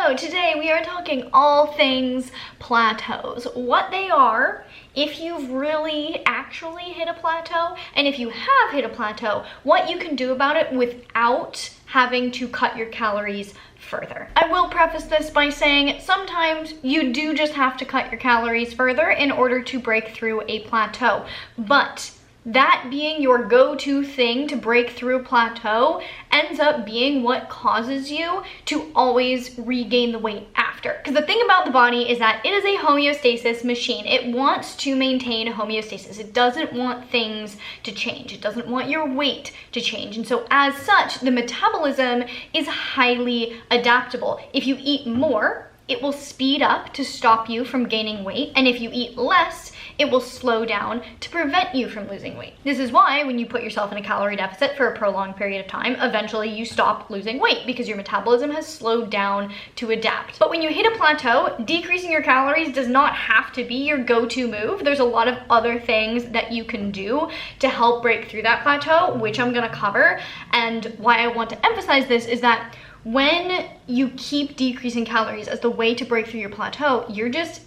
Hello, today we are talking all things plateaus, what they are, if you've really actually hit a plateau, and if you have hit a plateau, what you can do about it without having to cut your calories further. I will preface this by saying sometimes you do just have to cut your calories further in order to break through a plateau, but that being your go-to thing to break through a plateau ends up being what causes you to always regain the weight after. Because the thing about the body is that it is a homeostasis machine. It wants to maintain homeostasis. It doesn't want things to change. It doesn't want your weight to change. And so as such, the metabolism is highly adaptable. If you eat more, it will speed up to stop you from gaining weight. And if you eat less, it will slow down to prevent you from losing weight. This is why when you put yourself in a calorie deficit for a prolonged period of time, eventually you stop losing weight because your metabolism has slowed down to adapt. But when you hit a plateau, decreasing your calories does not have to be your go-to move. There's a lot of other things that you can do to help break through that plateau, which I'm gonna cover. And why I want to emphasize this is that when you keep decreasing calories as the way to break through your plateau, you're just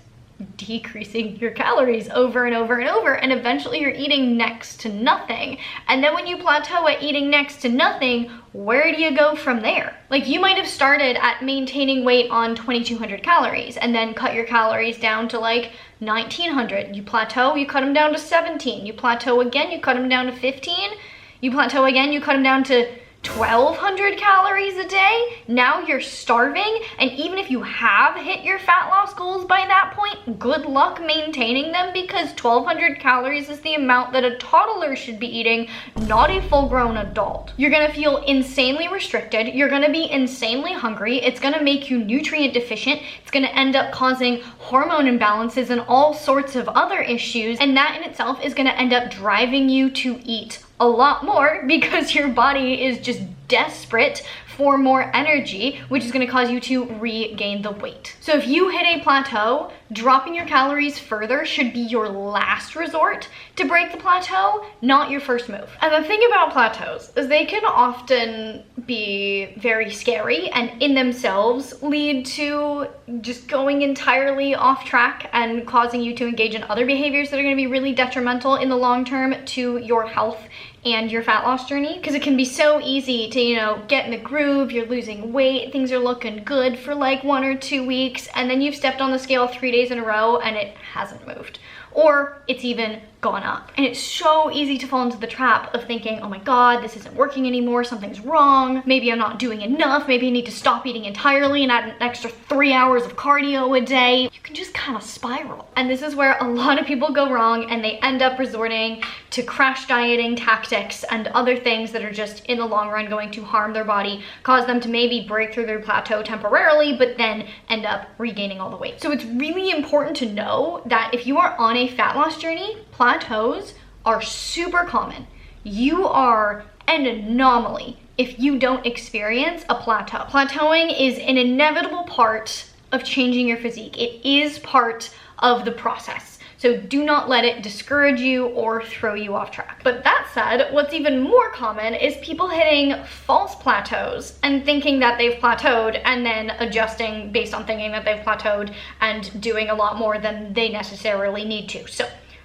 decreasing your calories over and over and over, and eventually you're eating next to nothing. And then when you plateau at eating next to nothing, where do you go from there? Like, you might have started at maintaining weight on 2,200 calories and then cut your calories down to like 1,900. You plateau, you cut them down to 17. You plateau again, you cut them down to 15. You plateau again, you cut them down to 1,200 calories a day. Now you're starving, and even if you have hit your fat loss goals by that point, good luck maintaining them, because 1,200 calories is the amount that a toddler should be eating, not a full-grown adult. You're gonna feel insanely restricted. You're gonna be insanely hungry. It's gonna make you nutrient deficient. It's gonna end up causing hormone imbalances and all sorts of other issues, and that in itself is gonna end up driving you to eat a lot more because your body is just desperate for more energy, which is going to cause you to regain the weight. So if you hit a plateau, dropping your calories further should be your last resort to break the plateau, not your first move. And the thing about plateaus is they can often be very scary and in themselves lead to just going entirely off track and causing you to engage in other behaviors that are going to be really detrimental in the long term to your health and your fat loss journey. Because it can be so easy to, get in the groove, you're losing weight, things are looking good for like 1 or 2 weeks, and then you've stepped on the scale 3 days in a row and it hasn't moved. Or it's even gone up. And it's so easy to fall into the trap of thinking, oh my God, this isn't working anymore, something's wrong, maybe I'm not doing enough, maybe I need to stop eating entirely and add an extra 3 hours of cardio a day. You can just kind of spiral. And this is where a lot of people go wrong, and they end up resorting to crash dieting tactics and other things that are just in the long run going to harm their body, cause them to maybe break through their plateau temporarily, but then end up regaining all the weight. So it's really important to know that if you are on a fat loss journey, plateaus are super common. You are an anomaly if you don't experience a plateau. Plateauing is an inevitable part of changing your physique. It is part of the process. So do not let it discourage you or throw you off track. But that said, what's even more common is people hitting false plateaus and thinking that they've plateaued and then adjusting based on thinking that they've plateaued and doing a lot more than they necessarily need to. So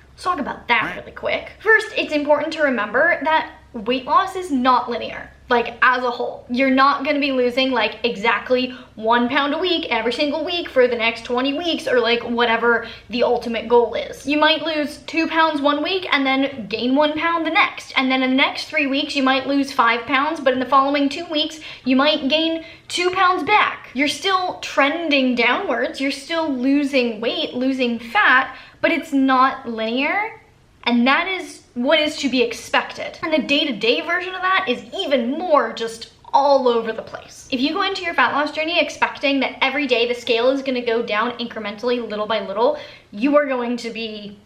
let's talk about that really quick. First, it's important to remember that weight loss is not linear. Like, as a whole, you're not going to be losing like exactly 1 pound a week every single week for the next 20 weeks or like whatever the ultimate goal is. You might lose 2 pounds 1 week and then gain 1 pound the next. And then in the next 3 weeks, you might lose 5 pounds, but in the following 2 weeks, you might gain 2 pounds back. You're still trending downwards. You're still losing weight, losing fat, but it's not linear. And that is what is to be expected. And the day-to-day version of that is even more just all over the place. If you go into your fat loss journey expecting that every day the scale is gonna go down incrementally, little by little, you are going to be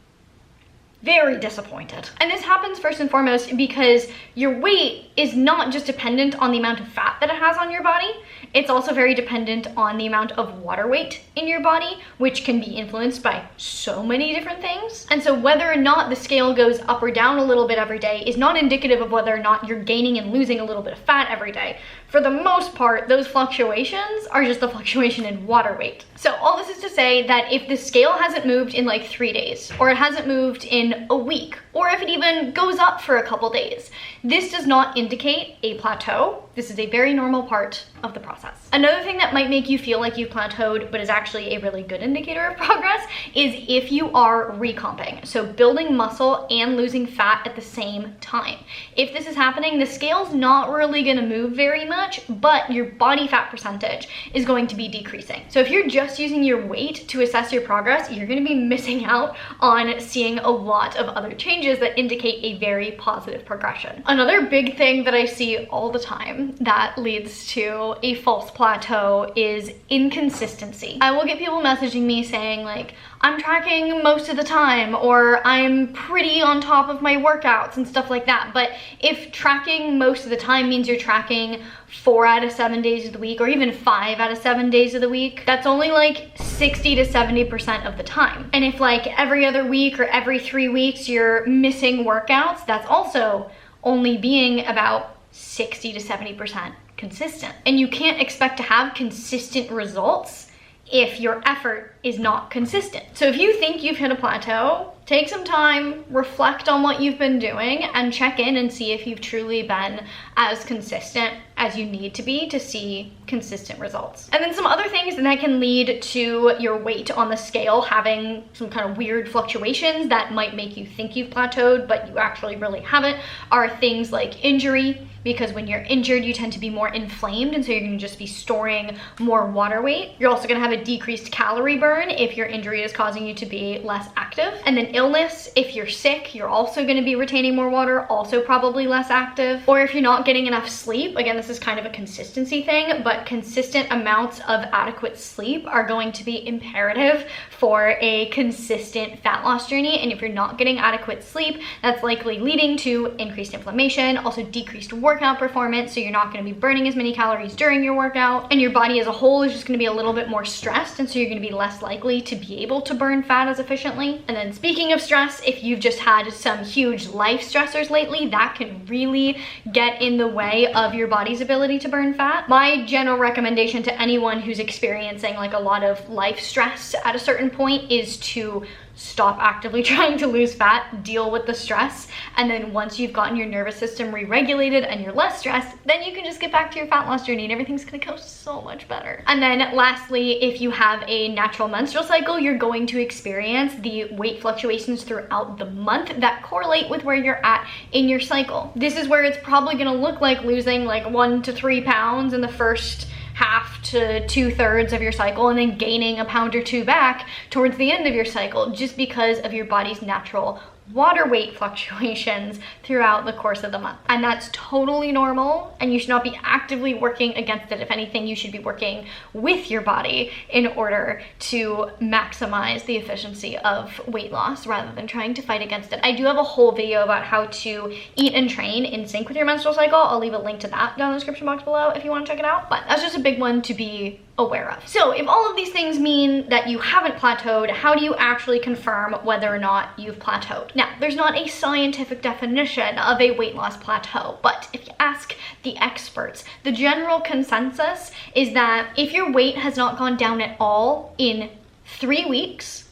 very disappointed. And this happens first and foremost because your weight is not just dependent on the amount of fat that it has on your body, it's also very dependent on the amount of water weight in your body, which can be influenced by so many different things. And so whether or not the scale goes up or down a little bit every day is not indicative of whether or not you're gaining and losing a little bit of fat every day. for the most part, those fluctuations are just the fluctuation in water weight. So all this is to say that if the scale hasn't moved in like 3 days, or it hasn't moved in a week, or if it even goes up for a couple days, this does not indicate a plateau. This is a very normal part of the process. Another thing that might make you feel like you've plateaued, but is actually a really good indicator of progress, is if you are recomping. So building muscle and losing fat at the same time. If this is happening, the scale's not really gonna move very much, but your body fat percentage is going to be decreasing. So if you're just using your weight to assess your progress, you're gonna be missing out on seeing a lot of other changes that indicate a very positive progression. Another big thing that I see all the time that leads to a false plateau is inconsistency. I will get people messaging me saying like, I'm tracking most of the time, or I'm pretty on top of my workouts and stuff like that. But if tracking most of the time means you're tracking 4 out of 7 days of the week, or even 5 out of 7 days of the week, that's only like 60 to 70% of the time. And if like every other week or every 3 weeks you're missing workouts, that's also only being about 60 to 70% consistent. And you can't expect to have consistent results if your effort is not consistent. So if you think you've hit a plateau, take some time, reflect on what you've been doing, and check in and see if you've truly been as consistent as you need to be to see consistent results. And then some other things that can lead to your weight on the scale having some kind of weird fluctuations that might make you think you've plateaued, but you actually really haven't, are things like injury, because when you're injured, you tend to be more inflamed, and so you're gonna just be storing more water weight. You're also gonna have a decreased calorie burn if your injury is causing you to be less active. And then illness, if you're sick, you're also gonna be retaining more water, also probably less active. Or if you're not getting enough sleep, again, this is kind of a consistency thing, but consistent amounts of adequate sleep are going to be imperative for a consistent fat loss journey. And if you're not getting adequate sleep, that's likely leading to increased inflammation, also decreased workout performance, so you're not going to be burning as many calories during your workout, and your body as a whole is just going to be a little bit more stressed, and so you're going to be less likely to be able to burn fat as efficiently. And then speaking of stress, if you've just had some huge life stressors lately, that can really get in the way of your body's ability to burn fat. My general recommendation to anyone who's experiencing like a lot of life stress at a certain point is to stop actively trying to lose fat, deal with the stress, and then once you've gotten your nervous system re-regulated and you're less stressed, then you can just get back to your fat loss journey and everything's gonna go so much better. And then lastly, if you have a natural menstrual cycle, you're going to experience the weight fluctuations throughout the month that correlate with where you're at in your cycle. This is where it's probably gonna look like losing like 1 to 3 pounds in the first half to 2/3 of your cycle, and then gaining a pound or 2 back towards the end of your cycle, just because of your body's natural water weight fluctuations throughout the course of the month. And that's totally normal, and you should not be actively working against it. If anything, you should be working with your body in order to maximize the efficiency of weight loss rather than trying to fight against it. I do have a whole video about how to eat and train in sync with your menstrual cycle. I'll leave a link to that down in the description box below if you want to check it out, but that's just a big one to be aware of. So if all of these things mean that you haven't plateaued, how do you actually confirm whether or not you've plateaued? Now, there's not a scientific definition of a weight loss plateau, but if you ask the experts, the general consensus is that if your weight has not gone down at all in 3 weeks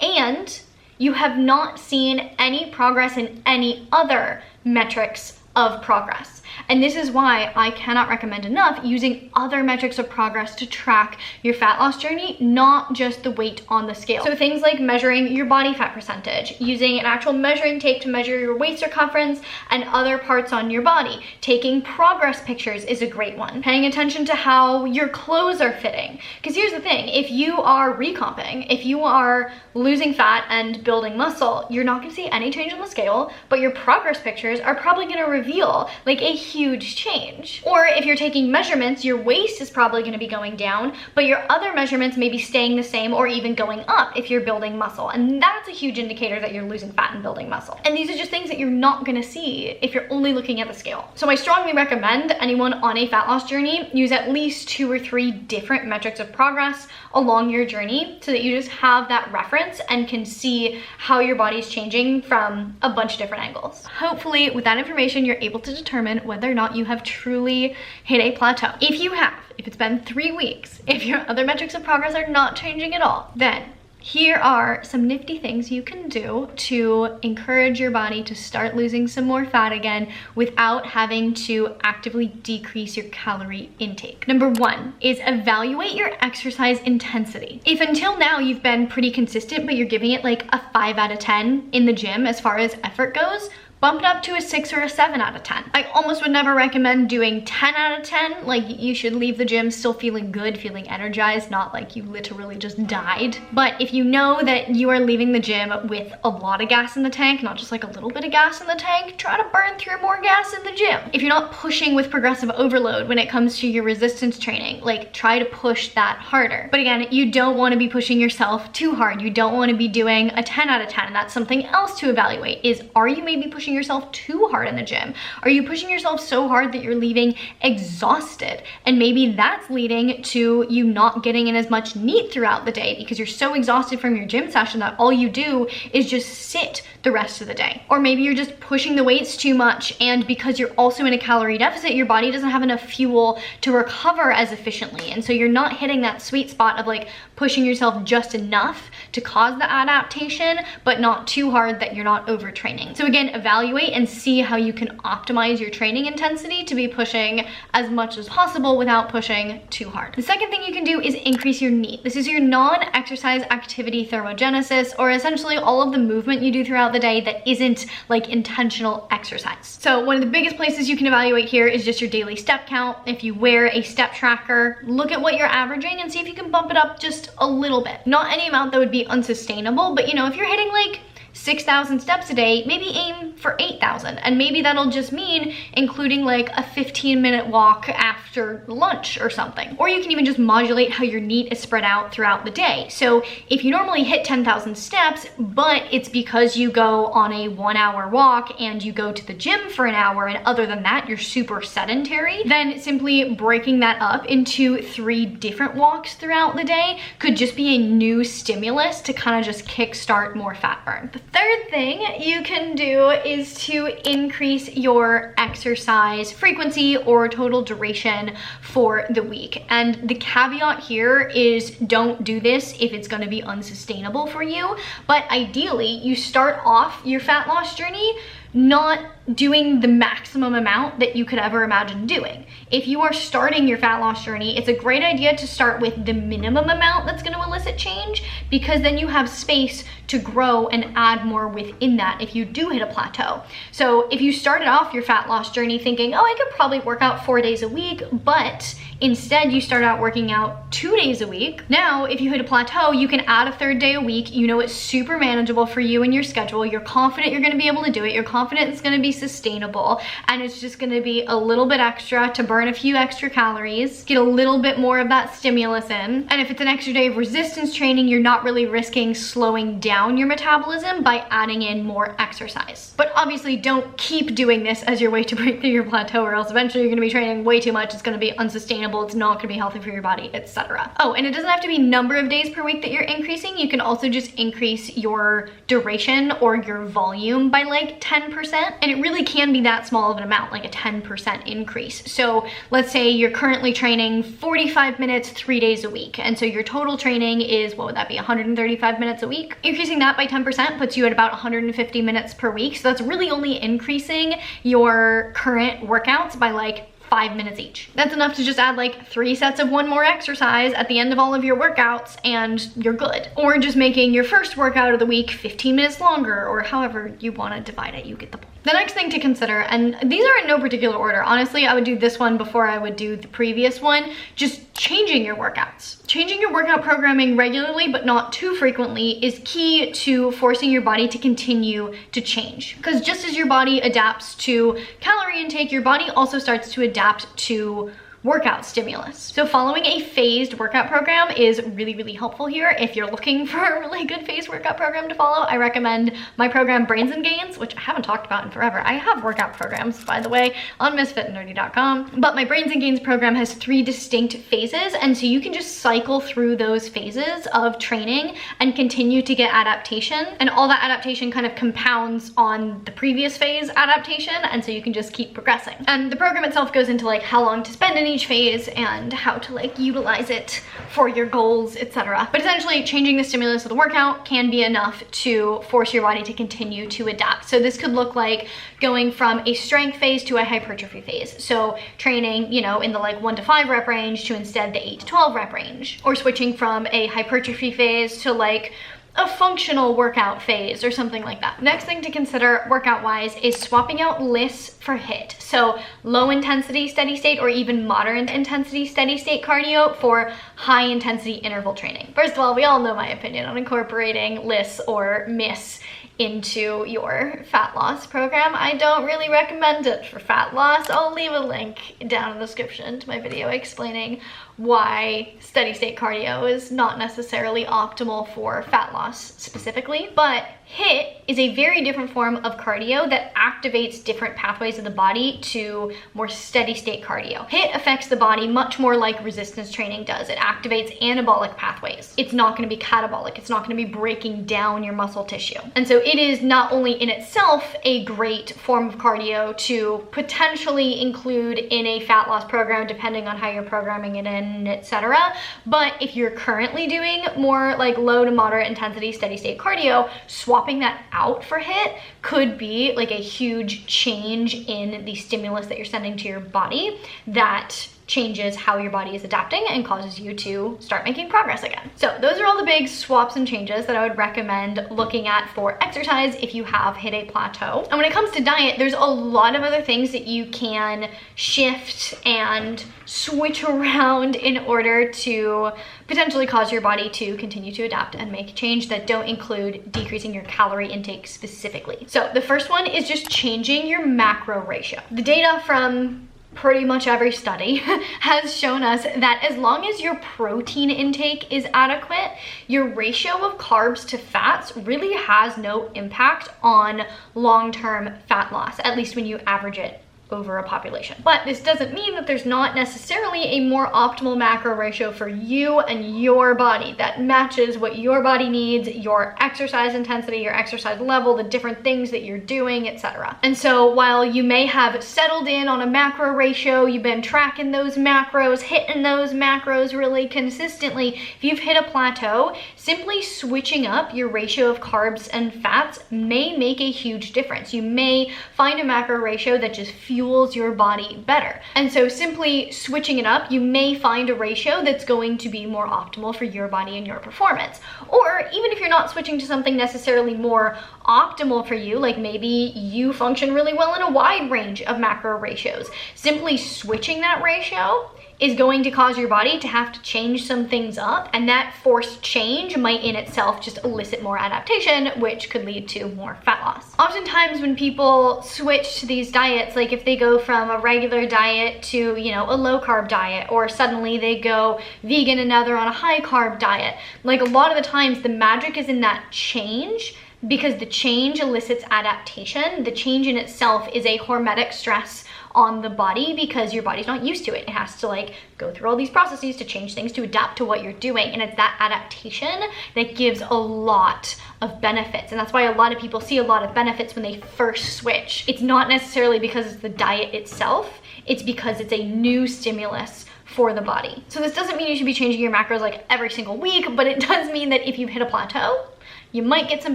and you have not seen any progress in any other metrics of progress. And this is why I cannot recommend enough using other metrics of progress to track your fat loss journey, not just the weight on the scale. So things like measuring your body fat percentage, using an actual measuring tape to measure your waist circumference and other parts on your body. Taking progress pictures is a great one. Paying attention to how your clothes are fitting. Because here's the thing, if you are recomping, if you are losing fat and building muscle, you're not gonna see any change on the scale, but your progress pictures are probably gonna reveal like a huge change. Or if you're taking measurements, your waist is probably going to be going down, but your other measurements may be staying the same or even going up if you're building muscle. And that's a huge indicator that you're losing fat and building muscle. And these are just things that you're not going to see if you're only looking at the scale. So I strongly recommend anyone on a fat loss journey use at least 2 or 3 different metrics of progress along your journey so that you just have that reference and can see how your body's changing from a bunch of different angles. Hopefully with that information, you're able to determine whether whether or not you have truly hit a plateau. If you have, if it's been 3 weeks, if your other metrics of progress are not changing at all, then here are some nifty things you can do to encourage your body to start losing some more fat again without having to actively decrease your calorie intake. Number 1 is evaluate your exercise intensity. If until now you've been pretty consistent, but you're giving it like a 5 out of 10 in the gym as far as effort goes, bump it up to a 6 or a 7 out of 10. I almost would never recommend doing 10 out of 10. Like, you should leave the gym still feeling good, feeling energized, not like you literally just died. But if you know that you are leaving the gym with a lot of gas in the tank, not just like a little bit of gas in the tank, try to burn through more gas in the gym. If you're not pushing with progressive overload when it comes to your resistance training, like, try to push that harder. But again, you don't want to be pushing yourself too hard. You don't want to be doing a 10 out of 10. And that's something else to evaluate is, are you maybe pushing yourself too hard in the gym? Are you pushing yourself so hard that you're leaving exhausted? And maybe that's leading to you not getting in as much NEAT throughout the day because you're so exhausted from your gym session that all you do is just sit the rest of the day. Or maybe you're just pushing the weights too much, and because you're also in a calorie deficit, your body doesn't have enough fuel to recover as efficiently. And so you're not hitting that sweet spot of like pushing yourself just enough to cause the adaptation, but not too hard that you're not overtraining. So again, evaluate and see how you can optimize your training intensity to be pushing as much as possible without pushing too hard. The second thing you can do is increase your NEAT. This is your non-exercise activity thermogenesis, or essentially all of the movement you do throughout the day that isn't like intentional exercise. So one of the biggest places you can evaluate here is just your daily step count. If you wear a step tracker, look at what you're averaging and see if you can bump it up just a little bit. Not any amount that would be unsustainable, but you know, if you're hitting like 6,000 steps a day, maybe aim for 8,000. And maybe that'll just mean including like a 15-minute walk after lunch or something. Or you can even just modulate how your NEAT is spread out throughout the day. So if you normally hit 10,000 steps, but it's because you go on a 1-hour walk and you go to the gym for an hour, and other than that, you're super sedentary, then simply breaking that up into 3 different walks throughout the day could just be a new stimulus to kind of just kickstart more fat burn. The third thing you can do is to increase your exercise frequency or total duration for the week. And the caveat here is, don't do this if it's going to be unsustainable for you. But ideally, you start off your fat loss journey not doing the maximum amount that you could ever imagine doing. If you are starting your fat loss journey, it's a great idea to start with the minimum amount that's going to elicit change, because then you have space to grow and add more within that if you do hit a plateau. So if you started off your fat loss journey thinking, oh, I could probably work out 4 days a week, but instead you start out working out 2 days a week. Now, if you hit a plateau, you can add a 3rd day a week. You know it's super manageable for you and your schedule. You're confident you're going to be able to do it. You're confident it's going to be sustainable, and it's just going to be a little bit extra to burn a few extra calories, get a little bit more of that stimulus in. And if it's an extra day of resistance training, you're not really risking slowing down your metabolism by adding in more exercise. But obviously don't keep doing this as your way to break through your plateau, or else eventually you're going to be training way too much. It's going to be unsustainable. It's not going to be healthy for your body, etc. Oh, and it doesn't have to be number of days per week that you're increasing. You can also just increase your duration or your volume by like 10%. And it really can be that small of an amount, like a 10% increase. So let's say you're currently training 45 minutes 3 days a week. And so your total training is, what would that be, 135 minutes a week? Increasing that by 10% puts you at about 150 minutes per week. So that's really only increasing your current workouts by like 5 minutes each. That's enough to just add like 3 sets of 1 more exercise at the end of all of your workouts and you're good. Or just making your first workout of the week 15 minutes longer, or however you want to divide it, you get the point. The next thing to consider, and these are in no particular order. Honestly, I would do this one before I would do the previous one, just changing your workouts. Changing your workout programming regularly, but not too frequently, is key to forcing your body to continue to change. Because just as your body adapts to calorie intake, your body also starts to adapt to workout stimulus. So following a phased workout program is really, really helpful here. If you're looking for a really good phased workout program to follow, I recommend my program Brains and Gains, which I haven't talked about in forever. I have workout programs, by the way, on MissFitAndNerdy.com, but my Brains and Gains program has 3 distinct phases, and so you can just cycle through those phases of training and continue to get adaptation, and all that adaptation kind of compounds on the previous phase adaptation, and so you can just keep progressing. And the program itself goes into like how long to spend in each phase and how to like utilize it for your goals, etc. But essentially changing the stimulus of the workout can be enough to force your body to continue to adapt. So this could look like going from a strength phase to a hypertrophy phase. So training, you know, in the like 1 to 5 rep range to instead the 8 to 12 rep range, or switching from a hypertrophy phase to like a functional workout phase or something like that. Next thing to consider workout-wise is swapping out LISS for HIIT. So low intensity steady state or even moderate intensity steady state cardio for high intensity interval training. First of all, we all know my opinion on incorporating LISS or MISS into your fat loss program. I don't really recommend it for fat loss. I'll leave a link down in the description to my video explaining why steady state cardio is not necessarily optimal for fat loss specifically. But HIIT is a very different form of cardio that activates different pathways of the body to more steady state cardio. HIIT affects the body much more like resistance training does. It activates anabolic pathways. It's not going to be catabolic. It's not going to be breaking down your muscle tissue. And so it is not only in itself a great form of cardio to potentially include in a fat loss program, depending on how you're programming it in, etc. But if you're currently doing more like low to moderate intensity steady state cardio, swapping that out for HIIT could be like a huge change in the stimulus that you're sending to your body that changes how your body is adapting and causes you to start making progress again. So those are all the big swaps and changes that I would recommend looking at for exercise if you have hit a plateau. And when it comes to diet, there's a lot of other things that you can shift and switch around in order to potentially cause your body to continue to adapt and make change that don't include decreasing your calorie intake specifically. So the first one is just changing your macro ratio. The data from pretty much every study has shown us that as long as your protein intake is adequate, your ratio of carbs to fats really has no impact on long-term fat loss, at least when you average it over a population. But this doesn't mean that there's not necessarily a more optimal macro ratio for you and your body that matches what your body needs, your exercise intensity, your exercise level, the different things that you're doing, etc. And so while you may have settled in on a macro ratio, you've been tracking those macros, hitting those macros really consistently, if you've hit a plateau, simply switching up your ratio of carbs and fats may make a huge difference. You may find a macro ratio that just fuels your body better. And so simply switching it up, you may find a ratio that's going to be more optimal for your body and your performance. Or even if you're not switching to something necessarily more optimal for you, like maybe you function really well in a wide range of macro ratios, simply switching that ratio is going to cause your body to have to change some things up, and that forced change might in itself just elicit more adaptation, which could lead to more fat loss. Oftentimes when people switch to these diets, like if they go from a regular diet to, you know, a low carb diet, or suddenly they go vegan and now they're on a high carb diet, like a lot of the times the magic is in that change, because the change elicits adaptation. The change in itself is a hormetic stress on the body because your body's not used to it. It has to like go through all these processes to change things to adapt to what you're doing. And it's that adaptation that gives a lot of benefits. And that's why a lot of people see a lot of benefits when they first switch. It's not necessarily because it's the diet itself, it's because it's a new stimulus for the body. So this doesn't mean you should be changing your macros like every single week, but it does mean that if you've hit a plateau, you might get some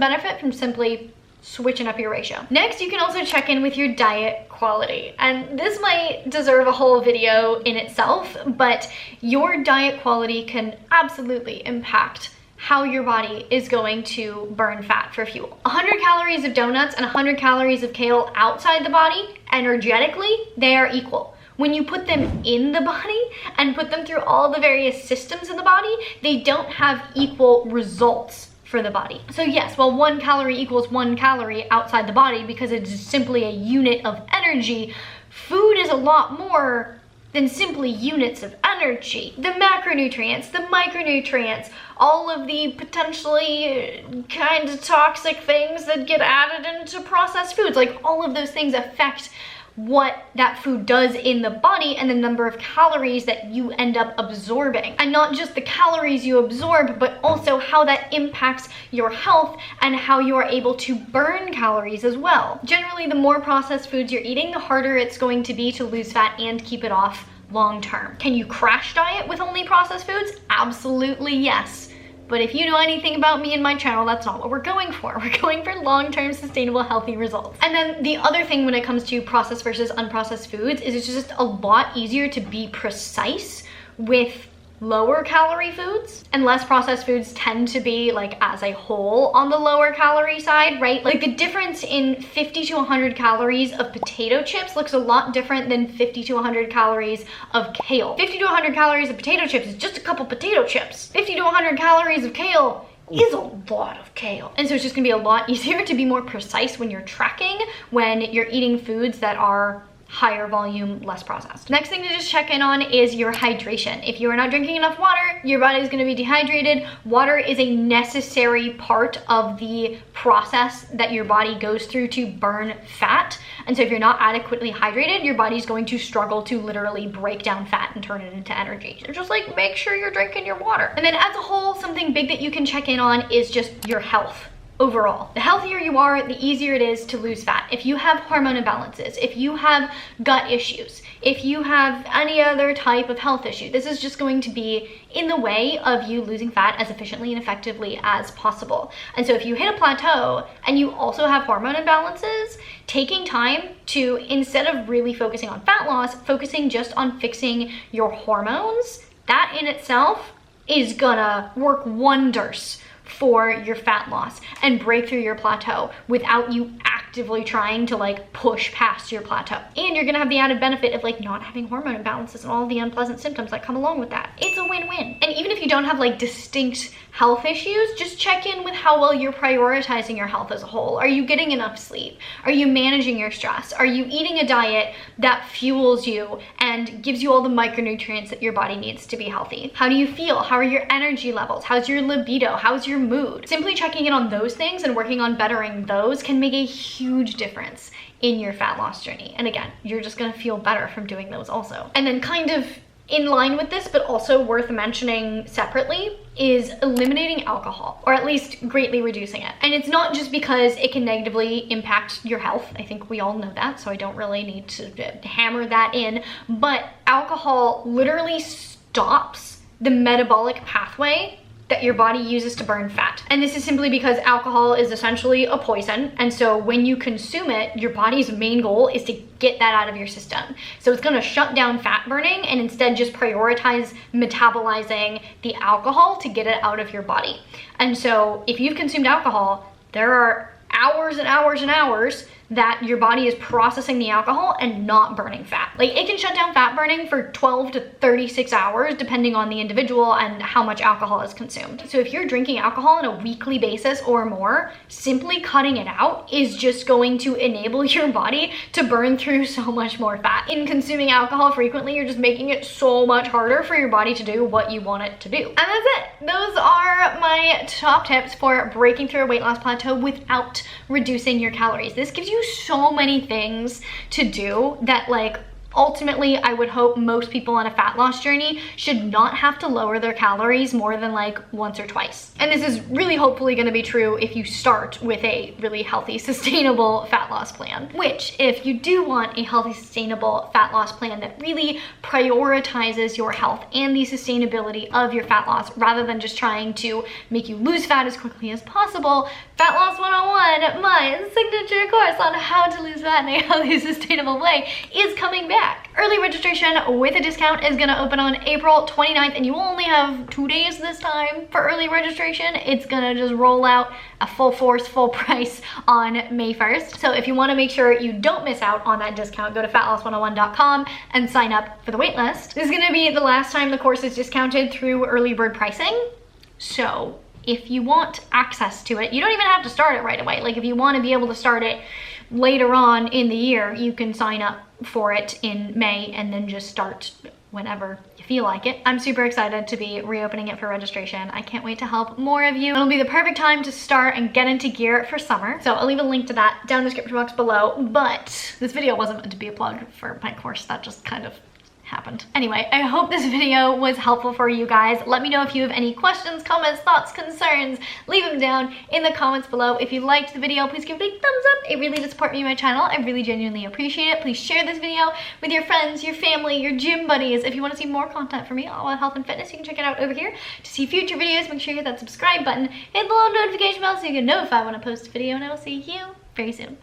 benefit from simply switching up your ratio. Next, you can also check in with your diet quality. And this might deserve a whole video in itself, but your diet quality can absolutely impact how your body is going to burn fat for fuel. 100 calories of donuts and 100 calories of kale outside the body, energetically, they are equal. When you put them in the body and put them through all the various systems in the body, they don't have equal results for the body. So yes, while 1 calorie equals 1 calorie outside the body because it's simply a unit of energy, food is a lot more than simply units of energy. The macronutrients, the micronutrients, all of the potentially kind of toxic things that get added into processed foods, like all of those things affect what that food does in the body and the number of calories that you end up absorbing. And not just the calories you absorb, but also how that impacts your health and how you are able to burn calories as well. Generally, the more processed foods you're eating, the harder it's going to be to lose fat and keep it off long term. Can you crash diet with only processed foods? Absolutely yes. But if you know anything about me and my channel, that's not what we're going for. We're going for long-term, sustainable, healthy results. And then the other thing when it comes to processed versus unprocessed foods is it's just a lot easier to be precise with lower calorie foods, and less processed foods tend to be, like, as a whole on the lower calorie side, right? Like the difference in 50 to 100 calories of potato chips looks a lot different than 50 to 100 calories of kale. 50 to 100 calories of potato chips is just a couple potato chips. 50 to 100 calories of kale is a lot of kale. And so it's just gonna be a lot easier to be more precise when you're tracking, when you're eating foods that are higher volume, less processed. Next thing to just check in on is your hydration. If you are not drinking enough water, your body is going to be dehydrated. Water is a necessary part of the process that your body goes through to burn fat. And so if you're not adequately hydrated, your body's going to struggle to literally break down fat and turn it into energy. So just like make sure you're drinking your water. And then as a whole, something big that you can check in on is just your health. Overall, the healthier you are, the easier it is to lose fat. If you have hormone imbalances, if you have gut issues, if you have any other type of health issue, this is just going to be in the way of you losing fat as efficiently and effectively as possible. And so if you hit a plateau and you also have hormone imbalances, taking time to, instead of really focusing on fat loss, focusing just on fixing your hormones, that in itself is gonna work wonders for your fat loss and break through your plateau without you actively trying to like push past your plateau. And you're gonna have the added benefit of like not having hormone imbalances and all the unpleasant symptoms that come along with that. It's a win-win. And even if you don't have like distinct health issues, just check in with how well you're prioritizing your health as a whole. Are you getting enough sleep? Are you managing your stress? Are you eating a diet that fuels you and gives you all the micronutrients that your body needs to be healthy? How do you feel? How are your energy levels? How's your libido? How's your mood? Simply checking in on those things and working on bettering those can make a huge difference in your fat loss journey. And again, you're just gonna feel better from doing those also. And then kind of in line with this, but also worth mentioning separately, is eliminating alcohol, or at least greatly reducing it. And it's not just because it can negatively impact your health. I think we all know that, so I don't really need to hammer that in, but alcohol literally stops the metabolic pathway that your body uses to burn fat. And this is simply because alcohol is essentially a poison. And so when you consume it, your body's main goal is to get that out of your system. So it's gonna shut down fat burning and instead just prioritize metabolizing the alcohol to get it out of your body. And so if you've consumed alcohol, there are hours and hours and hours that your body is processing the alcohol and not burning fat. Like it can shut down fat burning for 12 to 36 hours depending on the individual and how much alcohol is consumed. So if you're drinking alcohol on a weekly basis or more, simply cutting it out is just going to enable your body to burn through so much more fat. In consuming alcohol frequently, you're just making it so much harder for your body to do what you want it to do. And that's it. Those are my top tips for breaking through a weight loss plateau without reducing your calories. This gives you so many things to do that, like, ultimately I would hope most people on a fat loss journey should not have to lower their calories more than like once or twice. And this is really hopefully going to be true if you start with a really healthy, sustainable fat loss plan, which if you do want a healthy, sustainable fat loss plan that really prioritizes your health and the sustainability of your fat loss rather than just trying to make you lose fat as quickly as possible, Fat Loss 101, my signature course on how to lose fat in a healthy, sustainable way, is coming back. Early registration with a discount is gonna open on April 29th, and you only have 2 days this time for early registration. It's gonna just roll out a full force, full price on May 1st. So if you wanna make sure you don't miss out on that discount, go to fatloss101.com and sign up for the waitlist. This is gonna be the last time the course is discounted through early bird pricing. So if you want access to it, you don't even have to start it right away. Like if you want to be able to start it later on in the year, you can sign up for it in May and then just start whenever you feel like it. I'm super excited to be reopening it for registration. I can't wait to help more of you. It'll be the perfect time to start and get into gear for summer. So I'll leave a link to that down in the description box below. But this video wasn't meant to be a plug for my course. That just kind of happened. Anyway, I hope this video was helpful for you guys. Let me know if you have any questions, comments, thoughts, concerns. Leave them down in the comments below. If you liked the video, please give it a thumbs up. It really does support me and my channel. I really genuinely appreciate it. Please share this video with your friends, your family, your gym buddies. If you want to see more content from me all about health and fitness, you can check it out over here. To see future videos, make sure you hit that subscribe button, hit the little notification bell so you get notified when I post a video, and I will see you very soon.